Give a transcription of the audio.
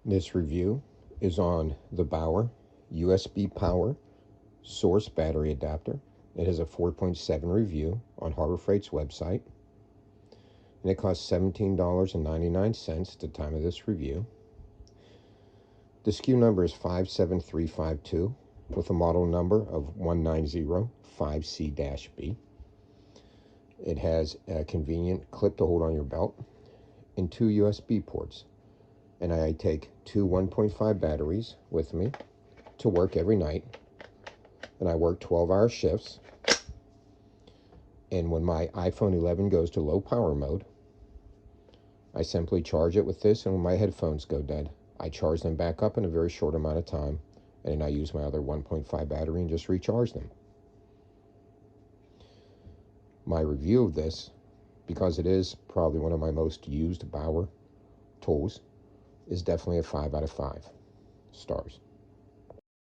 This review is on the BAUER USB power source battery adapter. It has a 4.7 review on Harbor Freight's website, and it costs $17.99 at the time of this review. The SKU number is 57352 with a model number of 1905C-B. It has a convenient clip to hold on your belt and two USB ports. And I take two 1.5 batteries with me to work every night. And I work 12-hour shifts. And when my iPhone 11 goes to low power mode, I simply charge it with this, and when my headphones go dead, I charge them back up in a very short amount of time, and then I use my other 1.5 battery and just recharge them. My review of this, because it is probably one of my most used BAUER tools, is definitely a 5 out of 5 stars.